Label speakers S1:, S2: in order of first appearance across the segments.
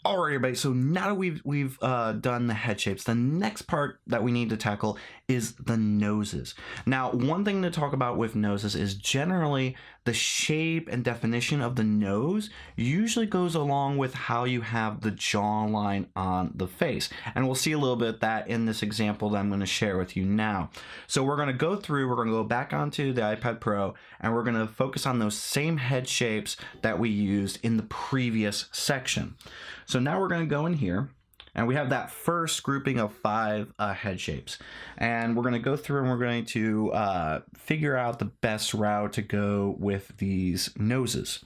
S1: All right, everybody. So now that we've done the head shapes, the next part that we need to tackle is the noses. Now, one thing to talk about with noses is generally the shape and definition of the nose usually goes along with how you have the jawline on the face, and we'll see a little bit of that in this example that I'm going to share with you now. So we're going to go through. We're going to go back onto the iPad Pro, and we're going to focus on those same head shapes that we used in the previous section. So now we're going to go in here, and we have that first grouping of 5 head shapes, and we're going to go through and we're going to figure out the best route to go with these noses.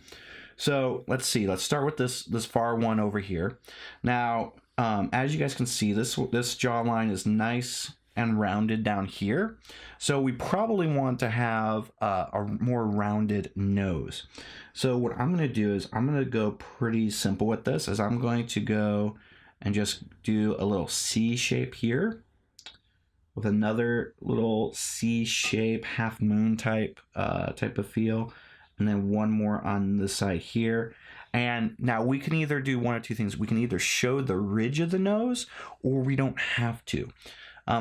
S1: So let's see. Let's start with this far one over here. Now, as you guys can see, this jawline is nice and rounded down here, so we probably want to have a more rounded nose. So what I'm going to do is I'm going to go pretty simple with this, as I'm going to go and just do a little C shape here with another little C shape, half moon type of feel, and then one more on this side here. And now we can either do one or two things. We can either show the ridge of the nose, or we don't have to.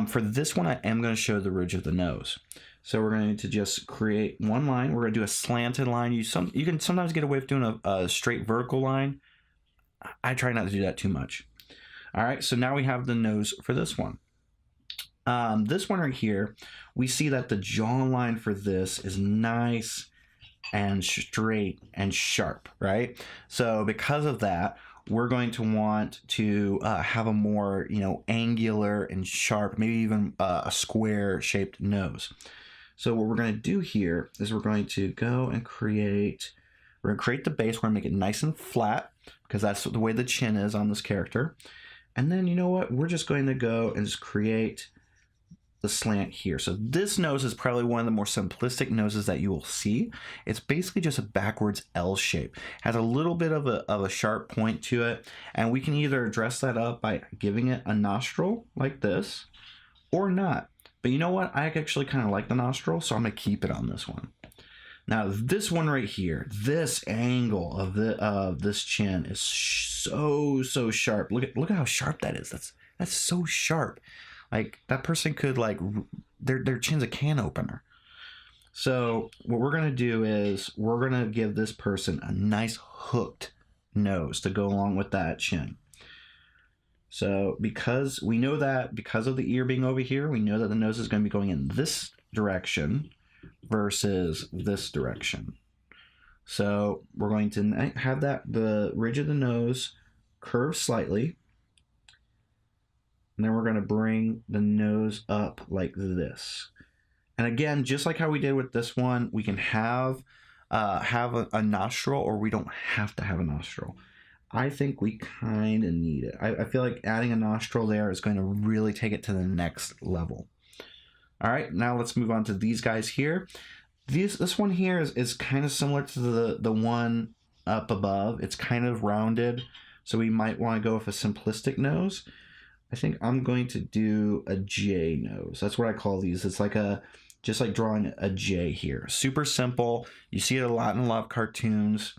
S1: For this one, I am going to show the ridge of the nose. So we're going to just create one line. We're going to do a slanted line. You can sometimes get away with doing a straight vertical line. I try not to do that too much. All right, so now we have the nose for this one. This one right here, we see that the jawline for this is nice and straight and sharp, right? So because of that, we're going to want to have a more, angular and sharp, maybe even a square shaped nose. So what we're going to do here is we're going to go and create the base. We're going to make it nice and flat, because that's the way the chin is on this character. And then, you know what? We're just going to go and just create the slant here. So this nose is probably one of the more simplistic noses that you will see. It's basically just a backwards L shape. Has a little bit of a sharp point to it, and we can either dress that up by giving it a nostril like this, or not. But you know what? I actually kind of like the nostril, so I'm going to keep it on this one. Now this one right here, this angle of this chin is so sharp. Look at how sharp that is. That's so sharp. Like, that person could, like, their chin's a can opener. So what we're going to do is we're going to give this person a nice hooked nose to go along with that chin. So because we know that because of the ear being over here, we know that the nose is going to be going in this direction versus this direction. So we're going to have the ridge of the nose curve slightly. And then we're going to bring the nose up like this. And again, just like how we did with this one, we can have a nostril, or we don't have to have a nostril. I think we kind of need it. I feel like adding a nostril there is going to really take it to the next level. All right, now let's move on to these guys here. This one here is kind of similar to the one up above. It's kind of rounded, so we might want to go with a simplistic nose. I think I'm going to do a J nose. That's what I call these. It's like just like drawing a J here. Super simple. You see it a lot in a lot of cartoons,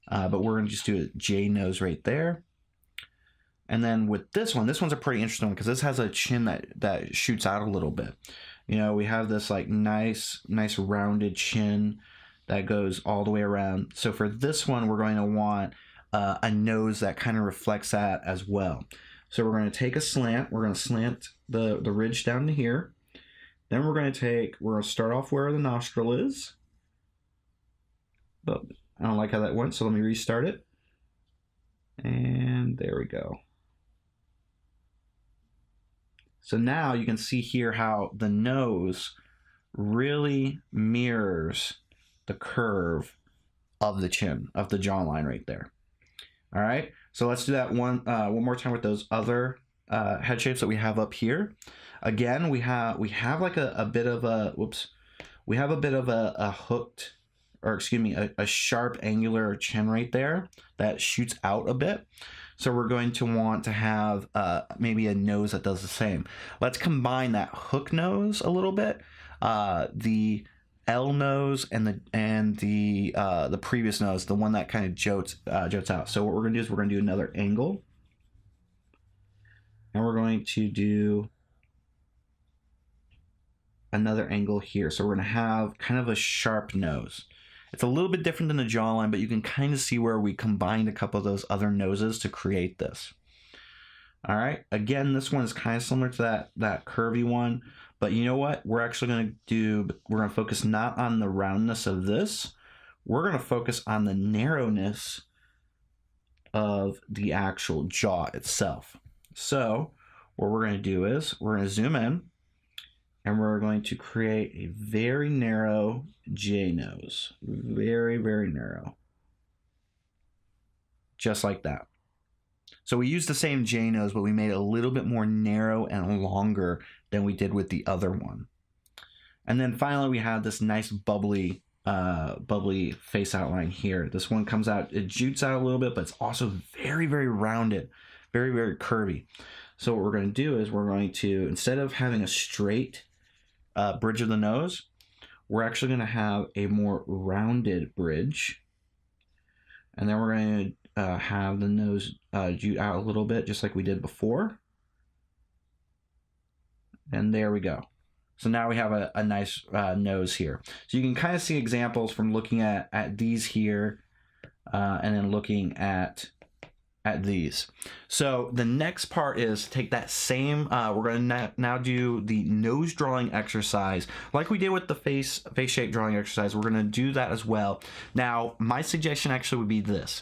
S1: but we're going to just do a J nose right there. And then with this one's a pretty interesting one, because this has a chin that shoots out a little bit. We have this like nice rounded chin that goes all the way around. So for this one, we're going to want a nose that kind of reflects that as well. So we're going to take a slant. We're going to slant the ridge down to here. Then we're going to start off where the nostril is. But I don't like how that went, so let me restart it. And there we go. So now you can see here how the nose really mirrors the curve of the chin, of the jawline right there. All right, so let's do that one more time with those other head shapes that we have up here. Again, we have like a bit of a we have a bit of a hooked, or excuse me, a sharp angular chin right there that shoots out a bit. So we're going to want to have maybe a nose that does the same. Let's combine that hook nose a little bit. The L nose and the previous nose, the one that kind of jots out. So what we're gonna do is we're gonna do another angle. And we're going to do another angle here. So we're going to have kind of a sharp nose. It's a little bit different than the jawline, but you can kind of see where we combined a couple of those other noses to create this. All right, again, this one is kind of similar to that curvy one, but you know what? We're actually going to focus not on the roundness of this. We're going to focus on the narrowness of the actual jaw itself. So what we're going to do is we're going to zoom in, and we're going to create a very narrow J nose. Very, very narrow. Just like that. So we used the same J nose, but we made it a little bit more narrow and longer than we did with the other one. And then finally, we have this nice bubbly face outline here. This one comes out, it jutes out a little bit, but it's also very, very rounded, very, very curvy. So what we're going to do is we're going to, instead of having a straight bridge of the nose, we're actually going to have a more rounded bridge. And then we're going to have the nose jute out a little bit, just like we did before. And there we go. So now we have a nice nose here. So you can kind of see examples from looking at these here and then looking at these. So the next part is take that same, we're going to now do the nose drawing exercise. Like we did with the face shape drawing exercise, we're going to do that as well. Now, my suggestion actually would be this.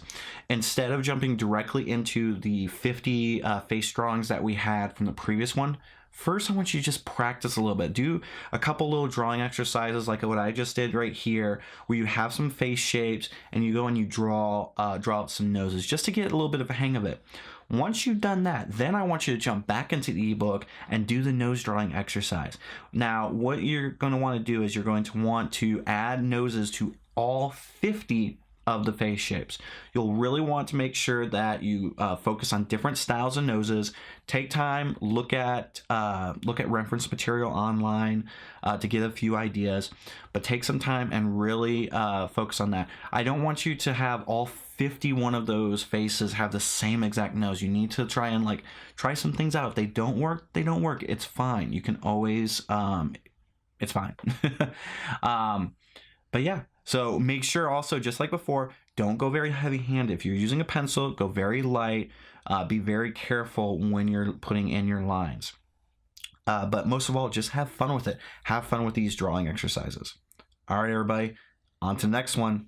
S1: Instead of jumping directly into the 50 face drawings that we had from the previous one, first I want you to just practice a little bit. Do a couple little drawing exercises like what I just did right here, where you have some face shapes and you go and you draw out some noses just to get a little bit of a hang of it. Once you've done that, then I want you to jump back into the ebook and do the nose drawing exercise. Now, what you're going to want to do is you're going to want to add noses to all 50 of the face shapes. You'll really want to make sure that you focus on different styles of noses. Take time, look at reference material online to get a few ideas, but take some time and really focus on that. I don't want you to have all 51 of those faces have the same exact nose. You need to try and try some things out. If they don't work, they don't work. It's fine. You can always, it's fine. But yeah. So make sure also, just like before, don't go very heavy-handed. If you're using a pencil, go very light. Be very careful when you're putting in your lines. But most of all, just have fun with it. Have fun with these drawing exercises. All right, everybody, on to the next one.